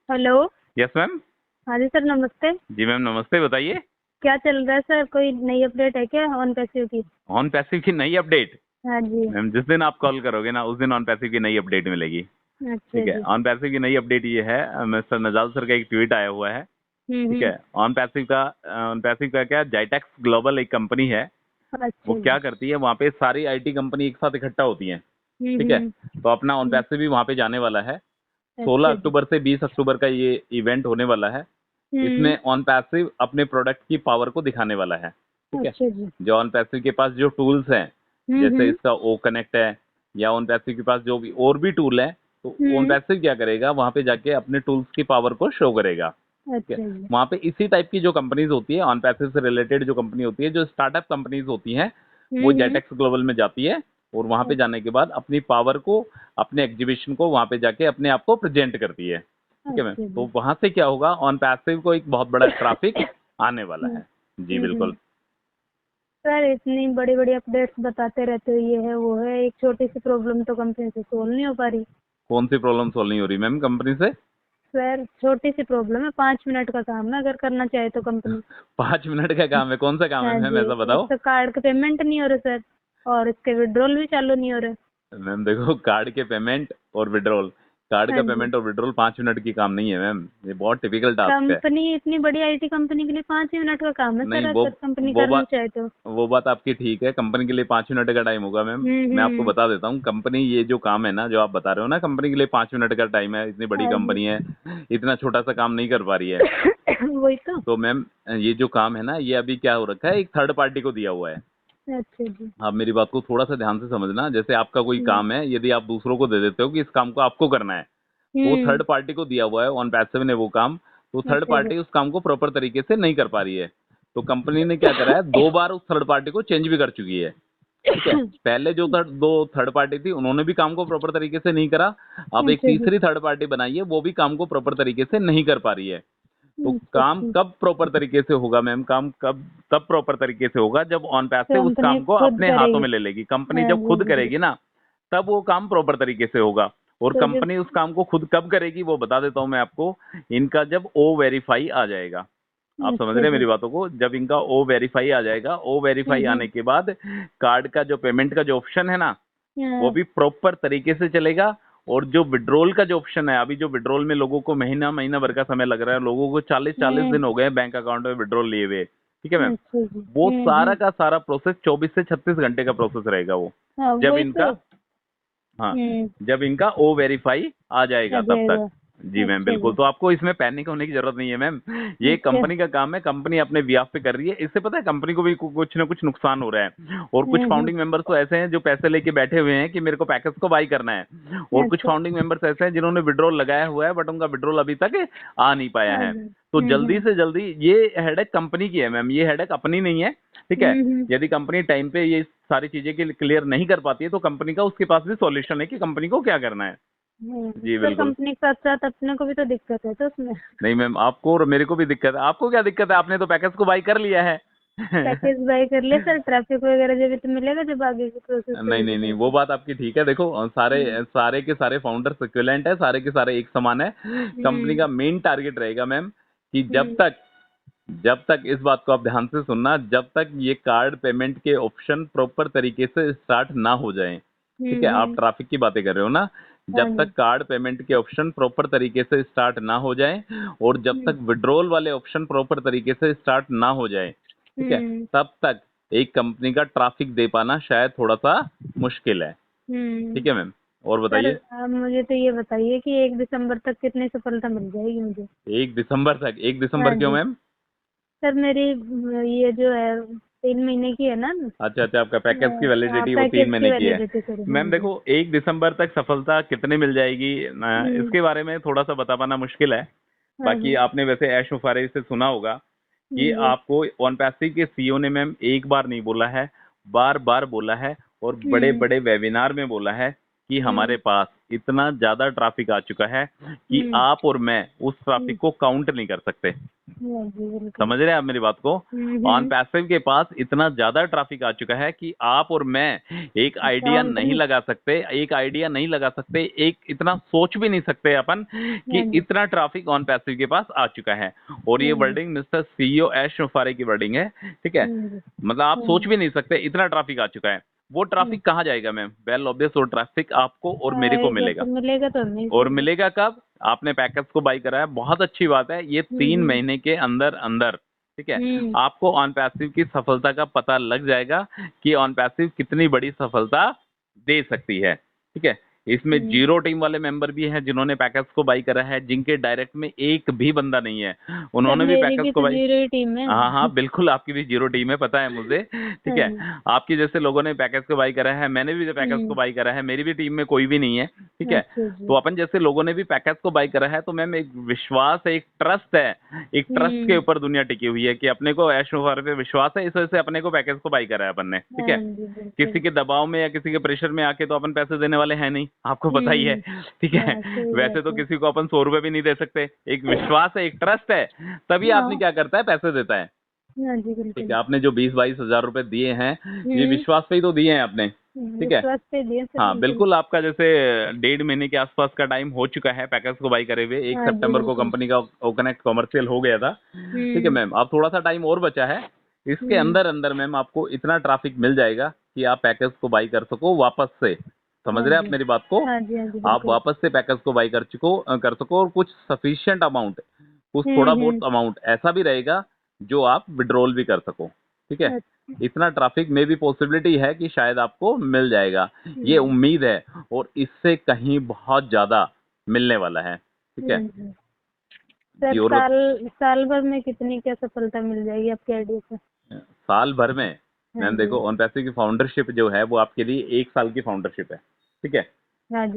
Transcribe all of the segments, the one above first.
Hello. Yes ma'am. हाँ जी sir, नमस्ते। जी ma'am नमस्ते, बताइए। क्या चल रहा है सर? कोई नई अपडेट है क्या ऑन पैसिव की? ऑन पैसिव की नई अपडेट? हाँ जी। मैम जिस दिन आप कॉल करोगे ना उस दिन ऑन पैसिव की नई अपडेट मिलेगी। अच्छा ठीक है, जी। ऑन पैसिव की नई अपडेट ये है, मिस्टर नजाल सर का एक ट्वीट आया हुआ है। ठीक हम्म। है, ऑन पैसिव का क्या, जाइटेक्स ग्लोबल एक कंपनी है। वो अच्छा क्या जी। करती है, वहाँ पे सारी आईटी कंपनी एक साथ इकट्ठा होती हैं। ठीक है, हम्म। तो अपना ऑन हम्म, पैसिव भी वहाँ पे जाने वाला है। 16 अच्छा जी। अक्टूबर से 20 अक्टूबर का ये इवेंट होने वाला है। हम्म। इसमें ऑन पैसिव अपने प्रोडक्ट की पावर को दिखाने वाला है। ठीक है, अच्छा जी। जो ऑन पैसिव के पास जो टूल्स हैं, जैसे हम्म। इसका ओ कनेक्ट है, या ऑन पैसिव के पास जो भी और भी टूल है, तो ऑन हम्म। पैसिव क्या करेगा, वहां पे जाके अपने टूल्स की पावर को शो करेगा। ठीक है, अच्छा जी। वहां पे इसी टाइप की जो कंपनीज होती है, ऑन पैसिव से रिलेटेड जो कंपनी होती है, जो स्टार्टअप कंपनीज होती हैं, वो हम्म। जेटेक्स ग्लोबल में जाती है। और वहां पे जाने के बाद अपनी पावर को, अपने एग्जीबिशन को वहां पे जाके अपने आप को प्रेजेंट करती है। ठीक है मैम, अच्छा जी। तो वहां से क्या होगा, ऑन पैसिव को एक बहुत बड़ा ट्रैफिक आने वाला हम्म। है। जी बिल्कुल। सर, इतनी बड़ी बड़ी अपडेट्स बताते रहते हो, ये है वो है, एक छोटी सी प्रॉब्लम तो कंपनी से सोल्व नहीं हो पा रही। कौन सी प्रॉब्लम सॉल्व नहीं हो रही मैम कंपनी से? सर, छोटी सी प्रॉब्लम है, 5 मिनट का काम है, अगर करना चाहे तो कंपनी। 5 मिनट का काम है? कौन सा काम है हाँ मैम, जी। ऐसा एक बताओ। तो कार्ड का पेमेंट नहीं हो रहा सर, और इसके विड्रॉल भी चालू नहीं हो रहे। मैम देखो, कार्ड के पेमेंट और विड्रॉल, कार्ड हाँ का जी। पेमेंट और विड्रॉल 5 मिनट की काम नहीं है मैम, ये बहुत टिपिकल टास्क है। कंपनी, इतनी बड़ी आईटी कंपनी के लिए 5 ही मिनट का काम है नहीं, सर, वो अगर कंपनी वो करना बात चाहे तो। वो बात आपकी ठीक है, कंपनी के लिए 5 मिनट का टाइम होगा मैम। मैं आपको हम्म। बता देता हूँ, कंपनी ये जो काम है ना, जो आप बता रहे हो ना, कंपनी के लिए 5 मिनट का टाइम है, इतनी बड़ी हाँ जी। कंपनी है, इतना छोटा सा काम नहीं कर पा रही है। वही तो। तो मैम, ये जो काम है ना, ये अभी क्या हो रखा है, एक थर्ड पार्टी को दिया हुआ है। अच्छा जी। आप मेरी बात को थोड़ा सा ध्यान से समझना, जैसे आपका कोई हम्म। काम है, यदि आप दूसरों को दे देते हो कि इस काम को आपको करना है, तो वो हम्म। थर्ड पार्टी को दिया हुआ है, ऑन पैसिव ने वो काम। तो थर्ड अच्छा जी। पार्टी उस काम को प्रॉपर तरीके से नहीं कर पा रही है। तो कंपनी ने क्या करा है, 2 बार उस थर्ड पार्टी को चेंज भी कर चुकी है। ठीक है, पहले जो दो थर्ड पार्टी थी, उन्होंने भी काम को प्रॉपर तरीके से नहीं करा। अब एक अच्छा जी। तीसरी थर्ड पार्टी बनाई है, वो भी काम को प्रॉपर तरीके से नहीं कर पा रही है। तो अच्छा काम अच्छा। कब प्रॉपर तरीके से होगा मैम, काम कब तब प्रॉपर तरीके से होगा जब ऑन पैसिव उस कंपनी काम को खुद अपने हाथों करेगी। में ले लेगी। कंपनी हाँ जब जी, खुद हाँ जी। करेगी ना, तब वो काम प्रॉपर तरीके से होगा। और तो जब। कंपनी उस काम को खुद कब करेगी वो बता देता हूं मैं आपको। इनका जब ओ वेरीफाई आ जाएगा, आप समझ अच्छा रहे हैं जी। मेरी बातों को, जब इनका ओ वेरीफाई आ जाएगा, ओ वेरीफाई आने हम्म। के बाद कार्ड का जो पेमेंट का जो ऑप्शन है ना, वो हाँ। भी प्रॉपर तरीके से चलेगा। और जो विड्रॉल का जो ऑप्शन है, अभी जो विड्रॉल में लोगों को महीना महीना भर का समय लग रहा है, लोगों को 40-40 दिन हो गए बैंक अकाउंट में विड्रॉल लिए हुए। ठीक है मैम, अच्छा जी। वो सारा का सारा प्रोसेस 24 से 36 घंटे का प्रोसेस रहेगा वो, हाँ, जब वही तो। इनका, हाँ, हम्म। जब इनका ओ वेरीफाई आ आ जाएगा तब तक। जाएगा। जी मैम अच्छा बिल्कुल, जी। तो आपको इसमें पैनिक होने की जरूरत नहीं है मैम। ये अच्छा। कंपनी का काम है, कंपनी अपने व्याप पे कर रही है। इससे पता है कंपनी को भी कुछ ना कुछ नुकसान हो रहा है। और कुछ फाउंडिंग मेंबर्स तो ऐसे हैं जो पैसे लेके बैठे हुए हैं कि मेरे को पैकेज को बाई करना है। और कुछ अच्छा। फाउंडिंग मेंबर्स ऐसे हैं जिन्होंने विड्रॉल लगाया हुआ है, बट उनका विड्रॉल अभी तक आ नहीं पाया हाँ है। जी। तो जल्दी से जल्दी, ये हेडेक कंपनी की है मैम, ये हेडेक अपनी नहीं है। ठीक है, हम्म। यदि कंपनी टाइम पे ये सारी चीजें के क्लियर नहीं कर पाती है, तो कंपनी का उसके पास भी सॉल्यूशन है कि कंपनी को क्या करना है। जी सर, बिल्कुल। कंपनी के साथ साथ अपने को भी तो दिक्कत है तो उसमें। नहीं मैम, आपको और मेरे को भी दिक्कत है। आपको क्या दिक्कत है, आपने तो पैकेज को बाई कर लिया है। पैकेज बाय कर ले सर, ट्रैफिक वगैरह जब भी तो मिलेगा, जब आगे की प्रोसेस नहीं नहीं करेगी नहीं, तो। वो बात आपकी ठीक है। देखो, सारे हम्म। सारे के सारे फाउंडर्स इक्विवेलेंट है, सारे के सारे एक समान है। कंपनी हम्म। का मेन टारगेट रहेगा मैम कि हम्म। जब तक इस बात को आप ध्यान से सुनना, जब तक ये कार्ड पेमेंट के ऑप्शन प्रॉपर तरीके से स्टार्ट ना हो जाए। ठीक है, आप ट्रैफिक की बातें कर रहे हो ना, हाँ जब जी। तक कार्ड पेमेंट के ऑप्शन प्रॉपर तरीके से स्टार्ट ना हो जाए, और जब हम्म। तक विड्रॉल वाले ऑप्शन प्रॉपर तरीके से स्टार्ट ना हो जाए, ठीक है, हम्म। तब तक एक कंपनी का ट्रैफिक दे पाना शायद थोड़ा सा मुश्किल है। हम्म। ठीक है मैम, और सर, बताइए। आप मुझे तो ये बताइए कि 1 दिसंबर तक कितनी सफलता मिल जाएगी मुझे? 1 दिसंबर तक? 1 दिसंबर हाँ क्यों जी। मैम? सर, मेरी ये जो है 3 महीने की है ना। अच्छा अच्छा, आपका पैकेज की हाँ, वैलिडिटी वो तीन पैकेज की महीने की है। वैलिडिटी सर, हाँ मैम जी। देखो, 1 दिसंबर तक सफलता कितने मिल जाएगी, हम्म। इसके बारे में थोड़ा सा बता पाना मुश्किल है। हाँ बाकी हाँ। आपने वैसे ऐश मुफारे से सुना होगा कि जी। आपको ऑनपैसिव के सीईओ ने मैम एक बार नहीं बोला है, बार बार बोला है, और बड़े हम्म। बड़े वेबिनार में बोला है कि हमारे पास इतना ज्यादा ट्रैफिक आ चुका है कि आप और मैं उस ट्रैफिक को काउंट नहीं कर सकते। हाँ जी बिल्कुल। समझ रहे हैं आप मेरी बात को? ऑन पैसिव के पास इतना ज्यादा ट्रैफिक आ चुका है कि आप और मैं एक आइडिया काउंट नहीं लगा सकते, एक इतना सोच भी नहीं सकते अपन कि इतना ट्रैफिक ऑन पैसिव के पास आ चुका है। और ये वर्डिंग मिस्टर सीईओ ऐश मुफारे की वर्डिंग है, ठीक है। मतलब आप सोच भी नहीं सकते इतना ट्रैफिक आ चुका है। वो ट्रैफिक कहाँ जाएगा मैम? वेल ऑब्वियस वो ट्रैफिक आपको और मेरे को मिलेगा। तो मिलेगा तो नहीं और मिलेगा कब? आपने पैकेज को बाई करा है, बहुत अच्छी बात है। ये 3 महीने के अंदर अंदर, ठीक है, आपको ऑन पैसिव की सफलता का पता लग जाएगा कि ऑन पैसिव कितनी बड़ी सफलता दे सकती है, ठीक है। इसमें जीरो टीम वाले मेंबर भी हैं जिन्होंने पैकेज को बाई करा है, जिनके डायरेक्ट में एक भी बंदा नहीं है, उन्होंने भी पैकेज को बाई। जीरो टीम है। हाँ हाँ बिल्कुल, आपकी भी जीरो टीम है, पता है मुझे, ठीक है। आपकी जैसे लोगों ने पैकेज को बाई करा है, मैंने भी पैकेज को बाई करा है, मेरी भी टीम में कोई भी नहीं है, ठीक है। तो अपन जैसे लोगों ने भी पैकेज को बाई करा है, तो मैम एक विश्वास है, एक ट्रस्ट है, एक ट्रस्ट के ऊपर दुनिया टिकी हुई है कि अपने को ऐश मुफारे पे विश्वास है, इस वजह से अपने को पैकेज को बाई करा है अपन ने, ठीक है। किसी के दबाव में या किसी के प्रेशर में आके तो अपन पैसे देने वाले हैं नहीं, आपको पता ही है, ठीक है। वैसे तो किसी को अपन 100 रुपए भी नहीं दे सकते, एक विश्वास है, एक ट्रस्ट है, तभी आदमी क्या करता है, पैसे देता है, ठीक है। आपने जो 20-22 हजार रुपए दिए हैं, ये विश्वास पे ही तो दिए हैं आपने, ठीक है। हाँ बिल्कुल, आपका जैसे 1.5 महीने के आसपास का टाइम हो चुका है पैकेज को बाई करे हुए। 1 सितंबर को कंपनी का ओकनेक्ट कमर्शियल हो गया था, ठीक है मैम। अब थोड़ा सा टाइम और बचा है, इसके अंदर अंदर मैम आपको इतना ट्रैफिक मिल जाएगा कि आप पैकेज को बाई कर सको वापस से। समझ रहे हैं आप मेरी बात को? आप वापस से पैकेज को बाई कर सको, और कुछ सफिशिएंट अमाउंट, कुछ थोड़ा बहुत अमाउंट ऐसा भी रहेगा जो आप विड्रॉल भी कर सको, ठीक है। इतना ट्रैफिक में भी पॉसिबिलिटी है कि शायद आपको मिल जाएगा, ये उम्मीद है, और इससे कहीं बहुत ज्यादा मिलने वाला है, ठीक है। साल भर में कितनी क्या सफलता मिल जाएगी आपके आइडिया से? साल भर में मैम देखो, ऑन पैसिव की फाउंडरशिप जो है वो आपके लिए 1 साल की फाउंडरशिप है, ठीक है।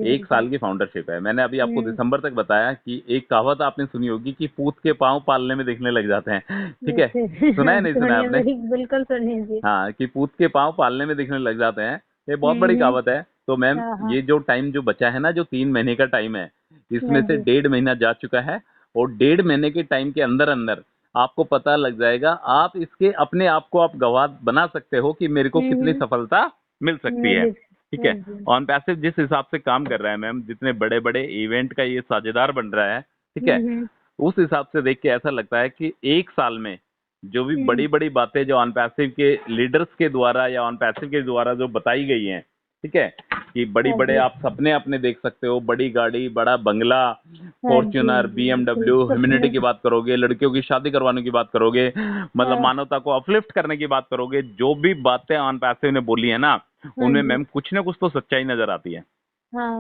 1 साल की फाउंडरशिप है। मैंने अभी आपको दिसंबर तक बताया कि एक कहावत आपने सुनी होगी कि पूत के पांव पालने में दिखने लग जाते हैं, ठीक है। सुना है नहीं सुना है आपने? बिल्कुल सुनी जी। हाँ, कि पूत के पांव पालने में दिखने लग जाते हैं, ये बहुत बड़ी कहावत है। तो मैम ये जो टाइम जो बचा है ना, जो 3 महीने का टाइम है, इसमें से 1.5 महीना जा चुका है, और 1.5 महीने के टाइम के अंदर अंदर आपको पता लग जाएगा, आप इसके अपने आप को आप गवाह बना सकते हो कि मेरे को कितनी सफलता मिल सकती है, ठीक है। ऑन पैसिव जिस हिसाब से काम कर रहा है मैम, जितने बड़े बड़े इवेंट का ये साझेदार बन रहा है, ठीक है, उस हिसाब से देख के ऐसा लगता है कि 1 साल में जो भी बड़ी बड़ी बातें जो ऑन पैसिव के लीडर्स के द्वारा या ऑन पैसिव के द्वारा जो बताई गई हैं, ठीक है, कि बड़ी बड़े आप सपने अपने देख सकते हो, बड़ी गाड़ी, बड़ा बंगला, फॉर्च्यूनर, BMW, ह्यूमैनिटी की बात करोगे, लड़कियों की शादी करवाने की बात करोगे, मतलब मानवता को अपलिफ्ट करने की बात करोगे, जो भी बातें ऑन पैसिव ने बोली है ना, उनमें मैम कुछ ना कुछ तो सच्चाई नजर आती है,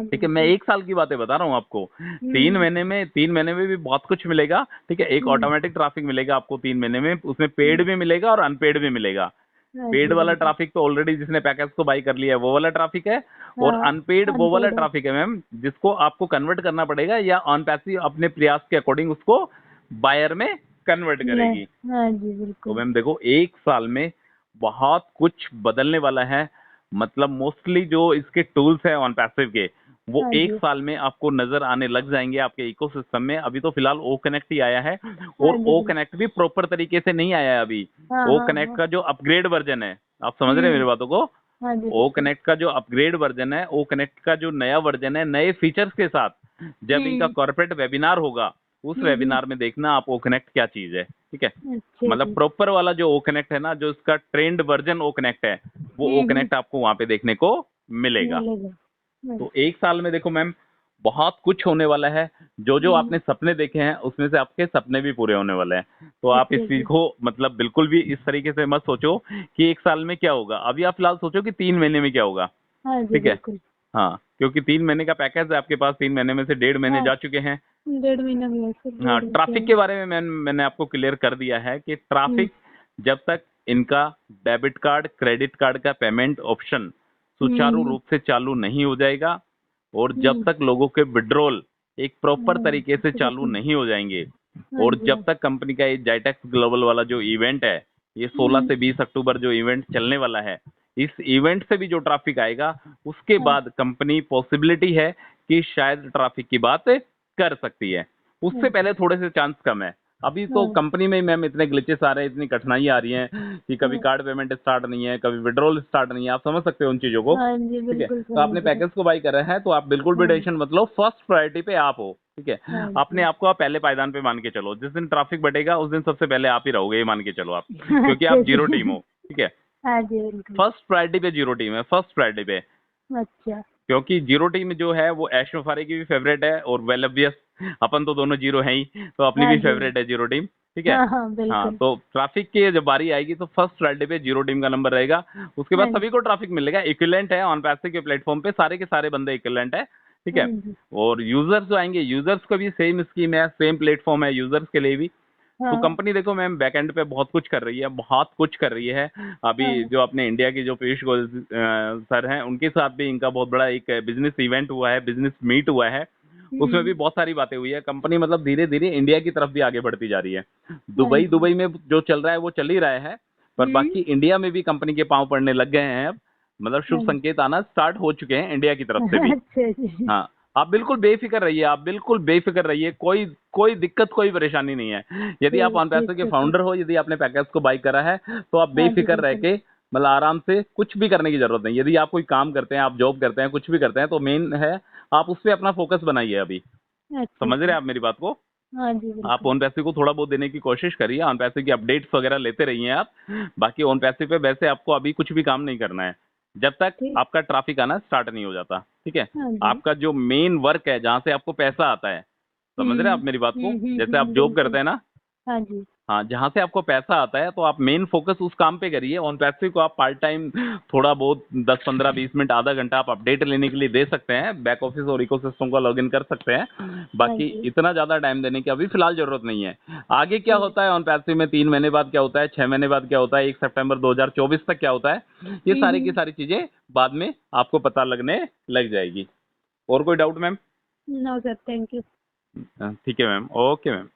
ठीक है। मैं 1 साल की बातें बता रहा हूँ आपको। 3 महीने में भी बहुत कुछ मिलेगा, ठीक है। एक ऑटोमेटिक ट्रैफिक मिलेगा आपको 3 महीने में, उसमें पेड भी मिलेगा और अनपेड भी मिलेगा। पेड वाला ट्रैफिक तो ऑलरेडी जिसने पैकेज को बाई कर लिया है वो वाला ट्रैफिक है, और अनपेड वो वाला ट्रैफिक है मैम, जिसको आपको कन्वर्ट करना पड़ेगा, या ऑन पैसिव अपने प्रयास के अकॉर्डिंग उसको बायर में कन्वर्ट करेगी। तो मैम देखो, 1 साल में बहुत कुछ बदलने वाला है। मतलब मोस्टली जो इसके टूल्स है ऑन पैसिव के, वो 1 साल में आपको नजर आने लग जाएंगे आपके इकोसिस्टम में। अभी तो फिलहाल ओ कनेक्ट ही आया है, और ओ कनेक्ट भी प्रॉपर तरीके से नहीं आया है अभी। ओ कनेक्ट का जो अपग्रेड वर्जन है, आप समझ रहे हैं मेरी बातों को? ओ कनेक्ट का जो अपग्रेड वर्जन है, ओ कनेक्ट का जो नया वर्जन है, नए फीचर्स के साथ, जब इनका कॉर्पोरेट वेबिनार होगा, उस वेबिनार में देखना आप ओ कनेक्ट क्या चीज है, ठीक है। मतलब प्रॉपर वाला जो ओ कनेक्ट है ना, जो इसका ट्रेंड वर्जन ओ कनेक्ट है, वो ओ कनेक्ट आपको वहां पे देखने को मिलेगा। तो 1 साल में देखो मैम, बहुत कुछ होने वाला है। जो जो आपने सपने देखे हैं, उसमें से आपके सपने भी पूरे होने वाले हैं। तो आप इस चीज को मतलब बिल्कुल भी इस तरीके से मत सोचो कि 1 साल में क्या होगा। अभी आप फिलहाल सोचो कि 3 महीने में क्या होगा, ठीक है। हाँ, क्योंकि 3 महीने का पैकेज है आपके पास, 3 महीने में से 1.5 महीने जा चुके हैं। 1.5 महीना भी है। हाँ, ट्रैफिक के बारे में मैंने आपको क्लियर कर दिया है कि ट्रैफिक जब तक इनका डेबिट कार्ड, क्रेडिट कार्ड का पेमेंट ऑप्शन सुचारू रूप से चालू नहीं हो जाएगा, और जब तक लोगों के विड्रॉल एक प्रॉपर तरीके से चालू नहीं हो जाएंगे, और जब तक कंपनी का ये जाइटेक्स ग्लोबल वाला जो इवेंट है, ये 16 से 20 अक्टूबर जो इवेंट चलने वाला है, इस इवेंट से भी जो ट्रैफिक आएगा उसके बाद कंपनी पॉसिबिलिटी है कि शायद ट्रैफिक की बात कर सकती है, उससे पहले थोड़े से चांस कम है। अभी तो कंपनी में मैम इतने ग्लिचेस आ रहे हैं, इतनी कठिनाई आ रही है कि कभी कार्ड पेमेंट स्टार्ट नहीं है, कभी विड्रॉल स्टार्ट नहीं है, आप समझ सकते हो उन चीजों को। हाँ जी, ठीक है, बिल्कुल तो आपने समझ रहे पैकेज को बाई करा है तो आप बिल्कुल भी टेंशन मत लो, फर्स्ट प्रायोरिटी पे आप हो। ठीक है, हाँ अपने जी। आप को आप पहले पायदान पे मान के चलो, जिस दिन ट्रैफिक बढ़ेगा उस दिन सबसे पहले आप ही रहोगे, ये मान के चलो आप, क्योंकि अच्छा आप जीरो टीम जी। हो। ठीक है, हाँ जी, बिल्कुल। फर्स्ट प्रायोरिटी पे जीरो टीम है, फर्स्ट प्रायोरिटी पे। अच्छा। क्योंकि जीरो टीम जो है वो ऐश मुफारी की भी फेवरेट है और वेल ऑब्वियस अपन तो दोनों जीरो हैं ही, तो अपनी हाँ भी जी। फेवरेट है जीरो टीम। ठीक है, हाँ हाँ, हाँ, बिल्कुल। तो ट्रैफिक की जब बारी आएगी तो फर्स्ट प्रायोरिटी पे जीरो टीम का नंबर रहेगा, उसके हाँ बाद जी। सभी को ट्रैफिक मिलेगा, इक्विवेलेंट है ऑन पैसे के प्लेटफॉर्म पे, सारे के सारे बंदे इक्विवेलेंट है। ठीक हाँ है, जी। और यूजर्स जो आएंगे, यूजर्स का भी सेम स्कीम है, सेम प्लेटफॉर्म है यूजर्स के लिए भी। तो हाँ कंपनी देखो मैम बैकएंड पे बहुत कुछ कर रही है, बहुत कुछ कर रही है। अभी हाँ। जो अपने इंडिया की जो पीयूष गोयल सर हैं, उनके साथ भी इनका बहुत बड़ा एक बिजनेस इवेंट हुआ है, बिजनेस मीट हुआ है, उसमें भी बहुत सारी बातें हुई है। कंपनी मतलब धीरे धीरे इंडिया की तरफ भी आगे बढ़ती जा रही है। हाँ दुबई जी। दुबई में जो चल रहा है वो चल ही रहा है, पर हम्म। बाकी इंडिया में भी कंपनी के पांव पड़ने लग गए हैं अब, मतलब शुभ हाँ जी। संकेत आना स्टार्ट हो चुके हैं इंडिया की तरफ से भी। अच्छा जी। हाँ, आप बिल्कुल बेफिक्र रहिए, आप बिल्कुल बेफिक्र रहिए, कोई कोई दिक्कत कोई परेशानी नहीं है। यदि आप ठीक ऑन ठीक पैसे के है सर। फाउंडर हो, यदि आपने पैकेज को बाई करा है तो आप हाँ जी, बेफिक्र रह बिल्कुल। के मतलब आराम से कुछ भी करने की जरूरत नहीं। यदि आप कोई काम करते हैं, आप जॉब करते हैं, कुछ भी करते हैं, तो मेन है आप उस पर अपना फोकस बनाइए अभी। अच्छा समझ रहे जी। हैं आप मेरी बात को? हाँ जी, आप बिल्कुल। ओन पैसे को थोड़ा बहुत देने की कोशिश करिए, ऑन पैसे की अपडेट्स वगैरह लेते रहिए आप। बाकी ओन पैसे पे वैसे आपको अभी कुछ भी काम नहीं करना है जब तक ठीक। आपका ट्रैफिक आना स्टार्ट नहीं हो जाता। ठीक है, हाँ जी। आपका जो मेन वर्क है जहाँ से आपको पैसा आता है, समझ रहे हैं आप मेरी बात को? जैसे आप जॉब बिल्कुल। करते हैं ना, हाँ जी। हाँ, जहाँ से आपको पैसा आता है तो आप मेन फोकस उस काम पे करिए। ऑन पैसे को आप पार्ट टाइम थोड़ा बहुत 10 15 20 मिनट आधा घंटा आप अपडेट लेने के लिए दे सकते हैं, बैक ऑफिस और इकोसिस्टम का लॉगिन कर सकते हैं। हाँ बाकी जी। इतना ज़्यादा टाइम देने की अभी फिलहाल ज़रूरत नहीं है। आगे क्या ठीक। होता है ऑन पैसे में, 3 महीने बाद क्या होता है, 6 महीने बाद क्या होता है, 1 सितंबर 2024 तक क्या होता है, ये सारी की हम्म। सारी चीज़ें बाद में आपको पता लगने लग जाएगी। और कोई doubt ma'am? No sir, thank you. ठीक है मैम, ओके मैम।